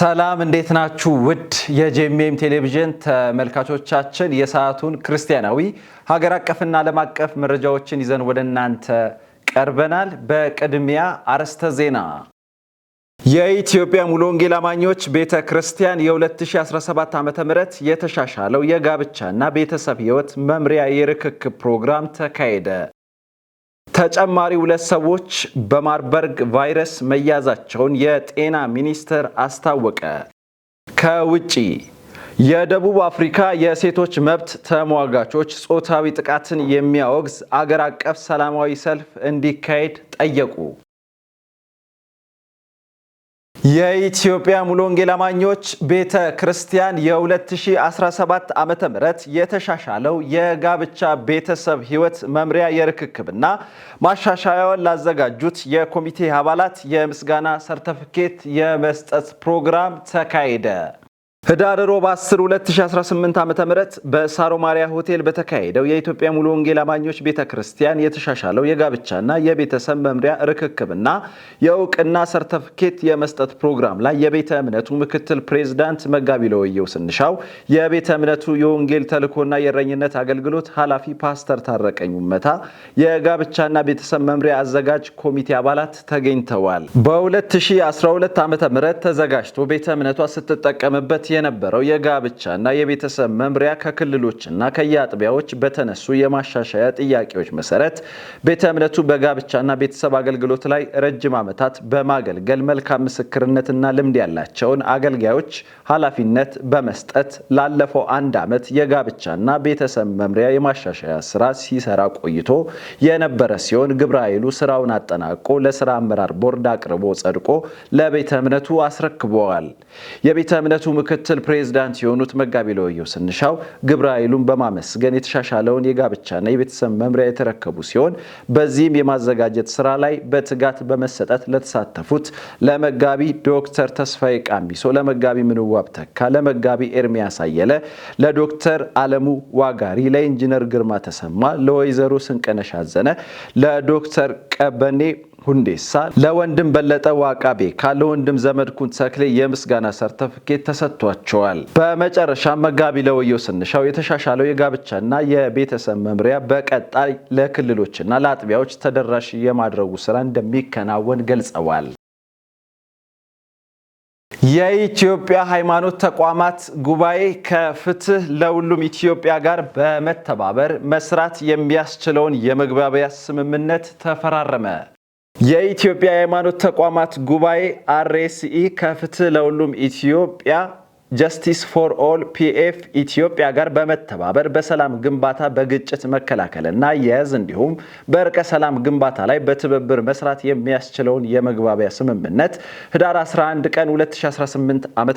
ሰላም እንዴት ናችሁ? ውድ የጄኤምኤም ቴሌቪዥን ተመልካቾቻችን የሰዓቱን ክርስቲያናዊ ሀገር አቀፍና ዓለም አቀፍ መረጃዎችን ይዘን ወደ እናንተ ቀርበናል። በቅድሚያ አርዕስተ ዜና። የኢትዮጵያ ሙሉ ወንጌል አማኞች ቤተክርስቲያን የ2017 ዓ.ም የተሻሻለው የጋብቻና ቤተሰብ ሕይወት መምሪያ የርክክብ ፕሮግራም ተካሄደ። ተጨማሪ 2 ሰዎች በማርበርግ ቫይረስ መያዛቸውን የጤና ሚኒስቴር አስታወቀ። ከውጪ የደቡብ አፍሪካ የሴቶች መብት ተሟጋቾች ጾታዊ ጥቃትን የሚያወግዝ አገር አቀፍ ሰላማዊ ሰልፍ እንዲካሄድ ጠየቁ። የኢትዮጵያ ሙሉ ወንጌል አማኞች ቤተ ክርስቲያን የ2017 ዓመተ ምህረት የተሻሻለው የጋብቻ ቤተሰብ ሕይወት መምሪያ የርክክብና ማሻሻያውን ላዘጋጁት የኮሚቴ አባላት የምስጋና ሰርተፊኬት የመስጠት ፕሮግራም ተካሄደ። ህዳር 10 2018 ዓ.ም በሳሮ ማሪያ ሆቴል በተካሄደው የኢትዮጵያ ሙሉ ወንጌል አማኞች ቤተክርስቲያን የተሻሻለው የጋብቻና የቤተሰብ መምሪያ ርክክብና የእውቅና ሰርተፊኬት የመስጠት ፕሮግራም ላይ የቤተ እምነቱ ምክትል ፕሬዝዳንት መጋቢ ለወየው ስንሻው፣ የቤተ እምነቱ የወንጌል ተልእኮና የእረኝነት አገልግሎት ኃላፊ ፓስተር ታረቀኝ ውመታ፣ የጋብቻና ቤተሰብ መምሪያ አዘጋጅ ኮሚቴ አባላት ተገኝተዋል። በ2012 ዓ.ም ተዘጋጅቶ ቤተ እምነቷ ስትጠቀምበት የነበረው የጋብቻና የቤተሰብ መምሪያ ከክልሎችና ከየአጥቢያዎች በተነሱ የማሻሻያ ጥያቄዎች መሰረት ቤተ እምነቱ በጋብቻና ቤተሰብ አገልግሎት ላይ ረጅም ዓመታት በማገልገል መልካም ምስክርነትና ልምድ ያላቸውን አገልጋዮች ኃላፊነት በመስጠት ላለፈው 1 ዓመት የጋብቻና ቤተሰብ መምሪያ የማሻሻያ ስራ ሲሰራ ቆይቶ የነበረ ሲሆን ግብረ ኃይሉ ስራውን አጠናቆ ለስራ አመራር ቦርድ አቅርቦ ጸድቆ ለቤተ እምነቱ አስረክበዋል። የቤተ እምነቱ ምክትል ፕሬዝዳንት የሆኑት መጋቢ ለወየው ስንሻው ግብረ ኃይሉን በማመስገን የተሻሻለውን የጋብቻና የቤተሰብ መምሪያ የተረከቡ ሲሆን በዚህም የማዘጋጀት ስራ ላይ በትጋት በመሰጠት ለተሳተፉት ለመጋቢ ዶክተር ተስፋዬ ቃሚሶ፣ ለመጋቢ ምንዋብ ተካ፣ ለመጋቢ ኤርሚያስ አየለ፣ ለዶክተር አለሙ ዋጋሪ፣ ለኢንጂነር ግርማ ተሰማ፣ ለወይዘሮ ስንቀነሽ አዘነ፣ ለዶክተር ቀበኔ ሁንዴሳ፣ ለወንድም በለጠ ዋቃቤካ፣ ለወንድም ዘመድኩን ተክሌ የምስጋና ሰርተፊኬት ተሰጥቷቸዋል። በመጨረሻ መጋቢ ለወየው ስንሻው የተሻሻለው የጋብቻና የቤተሰብ መምሪያ በቀጣይ ለክልሎችና ለአጥቢያዎች ተደራሽ የማድረጉ ስራ እንደሚከናወን ገልጸዋል። የኢትዮጵያ ሃይማኖት ተቋማት ጉባኤ ከፍትህ ለሁሉም ኢትዮጵያ ጋር በመተባበር መስራት የሚያስችለውን የመግባቢያ ስምምነት ተፈራረመ። የኢትዮጵያ የሃይማኖት ተቋማት ጉባኤ አርኤስኢ ከፍትህ ለሁሉም ኢትዮጵያ ጀስቲስ ፎር ኦል ፒኤፍ ኢትዮጵያ ጋር በመተባበር በሰላም ግንባታ፣ በግጭት መከላከልና አያያዝ እንዲሁም በእርቀ ሰላም ግንባታ ላይ በትብብር መስራት የሚያስችለውን የመግባቢያ ስምምነት ህዳር 11 ቀን 2018 ዓ.ም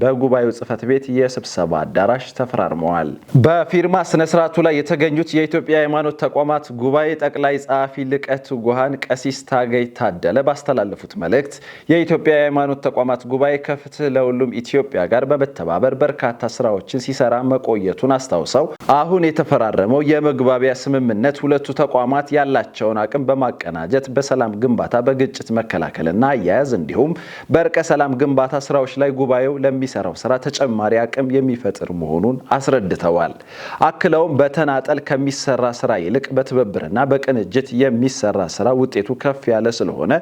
በጉባኤው ጽህፈት ቤት የስብሰባ አዳራሽ ተፈራርመዋል። በፊርማ ስነ ስርዓቱ ላይ የተገኙት የኢትዮጵያ የሃይማኖት ተቋማት ጉባኤ ጠቅላይ ጸሐፊ ሊቀ ትጉሃን ቀሲስ ታገይ ታደለ ባስተላለፉት መልእክት የኢትዮጵያ የሃይማኖት ተቋማት ጉባኤ ከፍትህ ለሁሉም ኢትዮጵያ ጋር በመተባበር በርካታ ስራዎችን ሲሰራ መቆየቱን አስታውሰው አሁን የተፈራረመው የመግባቢያ ስምምነት ሁለቱ ተቋማት ያላቸውን አቅም በማቀናጀት በሰላም ግንባታ፣ በግጭት መከላከልና አያያዝ እንዲሁም በእርቀ ሰላም ግንባታ ስራዎች ላይ ጉባኤው ለሚሰራው ስራ ተጨማሪ አቅም የሚፈጥር መሆኑን አስረድተዋል። አክለውም በተናጠል ከሚሰራ ስራ ይልቅ በትብብርና በቅንጅት የሚሰራ ስራ ውጤቱ ከፍ ያለ ስለሆነ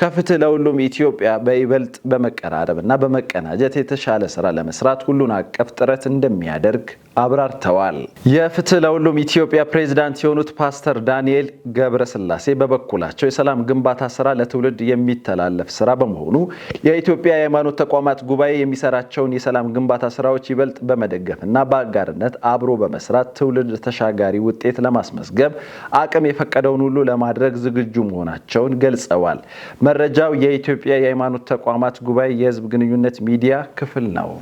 ከፍትህ ለሁሉም ኢትዮጵያ በይበልጥ በመቀራረብና በመቀናጀት የተሻለ ስራ ለመስራት ሁሉን አቀፍ ጥረት እንደሚያደርግ አብራርተዋል። የፍትህ ለሁሉም ኢትዮጵያ ፕሬዝዳንት የሆኑት ፓስተር ዳንኤል ገብረስላሴ በበኩላቸው የሰላም ግንባታ ስራ ለትውልድ የሚተላለፍ ስራ በመሆኑ የኢትዮጵያ የሃይማኖት ተቋማት ጉባኤ የሚሰራቸውን የሰላም ግንባታ ስራዎች ይበልጥ በመደገፍና በአጋርነት አብሮ በመስራት ትውልድ ተሻጋሪ ውጤት ለማስመዝገብ አቅም የፈቀደውን ሁሉ ለማድረግ ዝግጁ መሆናቸውን ገልጸዋል። መረጃው የኢትዮጵያ የሃይማኖት ተቋማት ጉባኤ የህዝብ ግንኙነት ሚዲያ ክፍል ነው።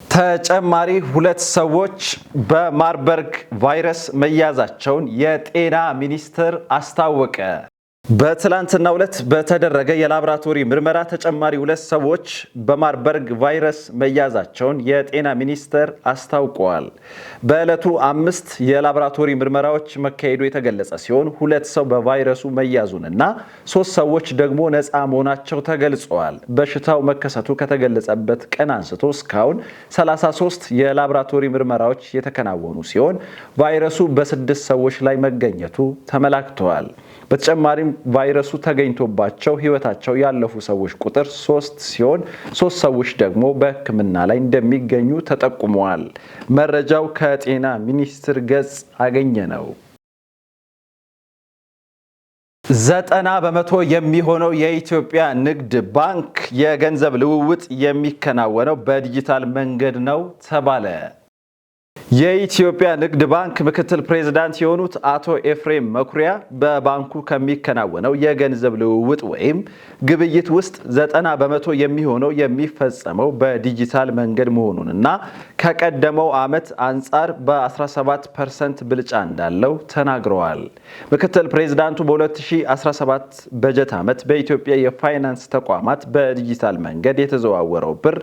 ተጨማሪ 2 ሰዎች በማርበርግ ቫይረስ መያዛቸውን የጤና ሚኒስቴር አስታወቀ። በትላንትናው ዕለት በተደረገ የላብራቶሪ ምርመራ ተጨማሪ 2 ሰዎች በማርበርግ ቫይረስ መያዛቸውን የጤና ሚኒስቴር አስታውቋል። በዕለቱ 5 የላብራቶሪ ምርመራዎች መካሄዱ የተገለጸ ሲሆን 2 ሰው በቫይረሱ መያዙንና 3 ሰዎች ደግሞ ነፃ መሆናቸው ተገልጸዋል። በሽታው መከሰቱ ከተገለጸበት ቀን አንስቶ እስካሁን 33 የላብራቶሪ ምርመራዎች የተከናወኑ ሲሆን ቫይረሱ በ6 ሰዎች ላይ መገኘቱ ተመላክተዋል። በተጨማሪም ቫይረሱ ተገኝቶባቸው ሕይወታቸው ያለፉ ሰዎች ቁጥር 3 ሲሆን 3 ሰዎች ደግሞ በሕክምና ላይ እንደሚገኙ ተጠቁመዋል። መረጃው ከጤና ሚኒስቴር ገጽ አገኘ ነው። 90% የሚሆነው የኢትዮጵያ ንግድ ባንክ የገንዘብ ልውውጥ የሚከናወነው በዲጂታል መንገድ ነው ተባለ። የኢትዮጵያ ንግድ ባንክ ምክትል ፕሬዝዳንት የሆኑት አቶ ኤፍሬም መኩሪያ በባንኩ ከሚከናወነው የገንዘብ ልውውጥ ወይም ግብይት ውስጥ 90% የሚሆነው የሚፈጸመው በዲጂታል መንገድ መሆኑንና ከቀደመው ዓመት አንጻር በ17% ብልጫ እንዳለው ተናግረዋል። ምክትል ፕሬዝዳንቱ በ2017 በጀት ዓመት በኢትዮጵያ የፋይናንስ ተቋማት በዲጂታል መንገድ የተዘዋወረው ብር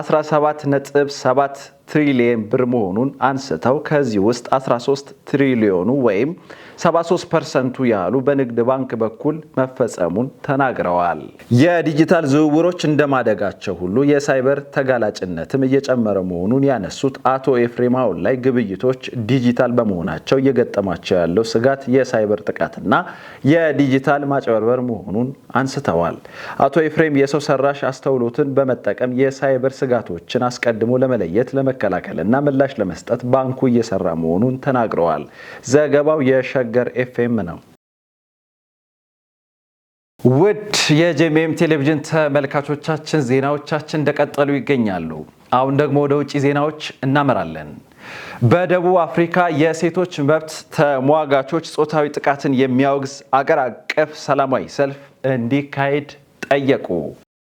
17.7 ትሪሊየን ብር መሆኑን አንስተው ከዚህ ውስጥ 13 ትሪሊዮኑ ወይም 73% ያህሉ በንግድ ባንክ በኩል መፈጸሙን ተናግረዋል። የዲጂታል ዝውውሮች እንደማደጋቸው ሁሉ የሳይበር ተጋላጭነትም እየጨመረ መሆኑን ያነሱት አቶ ኤፍሬም አሁን ላይ ግብይቶች ዲጂታል በመሆናቸው እየገጠማቸው ያለው ስጋት የሳይበር ጥቃትና የዲጂታል ማጭበርበር መሆኑን አንስተዋል። አቶ ኤፍሬም የሰው ሰራሽ አስተውሎትን በመጠቀም የሳይበር ስጋቶችን አስቀድሞ ለመለየት ለመከላከልና ምላሽ ለመስጠት ባንኩ እየሰራ መሆኑን ተናግረዋል። ዘገባው የሸገር ኤፍኤም ነው። ውድ የጄኤምኤም ቴሌቪዥን ተመልካቾቻችን ዜናዎቻችን እንደቀጠሉ ይገኛሉ። አሁን ደግሞ ወደ ውጪ ዜናዎች እናመራለን። በደቡብ አፍሪካ የሴቶች መብት ተሟጋቾች ጾታዊ ጥቃትን የሚያወግዝ አገር አቀፍ ሰላማዊ ሰልፍ እንዲካሄድ ጠየቁ።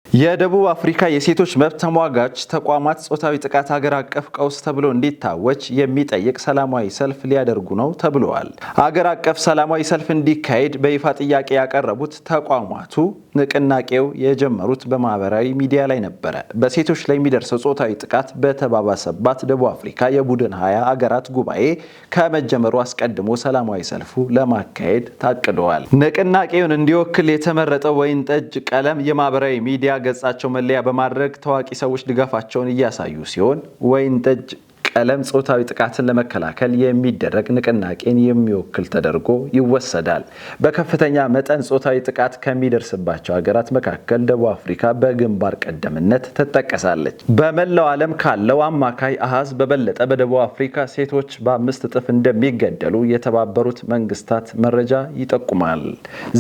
የደቡብ አፍሪካ የሴቶች መብት ተሟጋች ተቋማት ጾታዊ ጥቃት ሀገር አቀፍ ቀውስ ተብሎ እንዲታወጅ የሚጠይቅ ሰላማዊ ሰልፍ ሊያደርጉ ነው ተብለዋል። ሀገር አቀፍ ሰላማዊ ሰልፍ እንዲካሄድ በይፋ ጥያቄ ያቀረቡት ተቋማቱ ንቅናቄው የጀመሩት በማህበራዊ ሚዲያ ላይ ነበረ። በሴቶች ላይ የሚደርሰው ጾታዊ ጥቃት በተባባሰባት ደቡብ አፍሪካ የቡድን 20 አገራት ጉባኤ ከመጀመሩ አስቀድሞ ሰላማዊ ሰልፉ ለማካሄድ ታቅደዋል። ንቅናቄውን እንዲወክል የተመረጠው ወይን ጠጅ ቀለም የማህበራዊ ሚዲያ ገጻቸው መለያ በማድረግ ታዋቂ ሰዎች ድጋፋቸውን እያሳዩ ሲሆን ወይን ጠጅ ቀለም ጾታዊ ጥቃትን ለመከላከል የሚደረግ ንቅናቄን የሚወክል ተደርጎ ይወሰዳል። በከፍተኛ መጠን ጾታዊ ጥቃት ከሚደርስባቸው ሀገራት መካከል ደቡብ አፍሪካ በግንባር ቀደምትነት ትጠቀሳለች። በመላው ዓለም ካለው አማካይ አሃዝ በበለጠ በደቡብ አፍሪካ ሴቶች በ5 እጥፍ እንደሚገደሉ የተባበሩት መንግስታት መረጃ ይጠቁማል።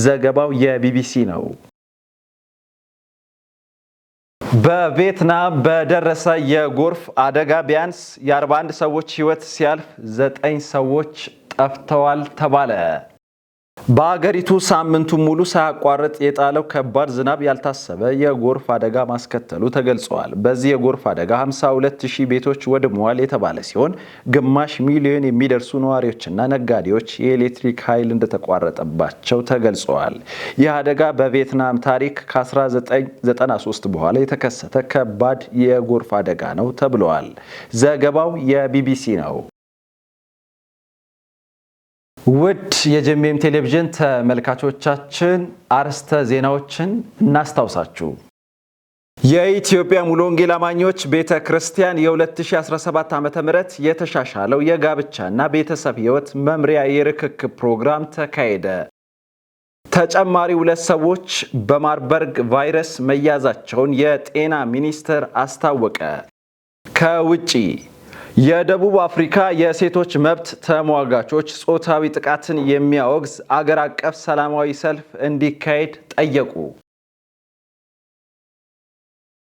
ዘገባው የቢቢሲ ነው። በቪየትናም በደረሰ የጎርፍ አደጋ ቢያንስ የ41 ሰዎች ሕይወት ሲያልፍ 9 ሰዎች ጠፍተዋል ተባለ። በአገሪቱ ሳምንቱን ሙሉ ሳያቋርጥ የጣለው ከባድ ዝናብ ያልታሰበ የጎርፍ አደጋ ማስከተሉ ተገልጿል። በዚህ የጎርፍ አደጋ 52,000 ቤቶች ወድመዋል የተባለ ሲሆን ግማሽ ሚሊዮን የሚደርሱ ነዋሪዎችና ነጋዴዎች የኤሌክትሪክ ኃይል እንደተቋረጠባቸው ተገልጿል። ይህ አደጋ በቪየትናም ታሪክ ከ1993 በኋላ የተከሰተ ከባድ የጎርፍ አደጋ ነው ተብሏል። ዘገባው የቢቢሲ ነው። ውድ የጄኤምኤም ቴሌቪዥን ተመልካቾቻችን አርዕስተ ዜናዎችን እናስታውሳችሁ። የኢትዮጵያ ሙሉ ወንጌል አማኞች ቤተ ክርስቲያን የ2017 ዓ.ም የተሻሻለው የጋብቻና ቤተሰብ ሕይወት መምሪያ የርክክብ ፕሮግራም ተካሄደ። ተጨማሪ 2 ሰዎች በማርበርግ ቫይረስ መያዛቸውን የጤና ሚኒስቴር አስታወቀ። ከውጪ የደቡብ አፍሪካ የሴቶች መብት ተሟጋቾች ጾታዊ ጥቃትን የሚያወግዝ አገር አቀፍ ሰላማዊ ሰልፍ እንዲካሄድ ጠየቁ።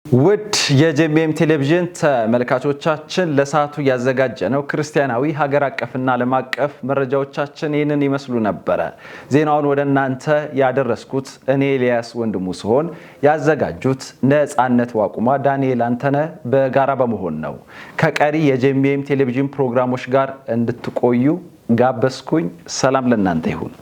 ውድ የጄኤምኤም ቴሌቪዥን ተመልካቾቻችን ለሰዓቱ ያዘጋጀነው ክርስቲያናዊ ሀገር አቀፍና ዓለም አቀፍ መረጃዎቻችን ይህንን ይመስሉ ነበረ። ዜናውን ወደ እናንተ ያደረስኩት እኔ ኤልያስ ወንድሙ ሲሆን ያዘጋጁት ነፃነት ዋቁማ፣ ዳንኤል አንተነ በጋራ በመሆን ነው። ከቀሪ የጄኤምኤም ቴሌቪዥን ፕሮግራሞች ጋር እንድትቆዩ ጋበዝኩኝ። ሰላም ለእናንተ ይሁን።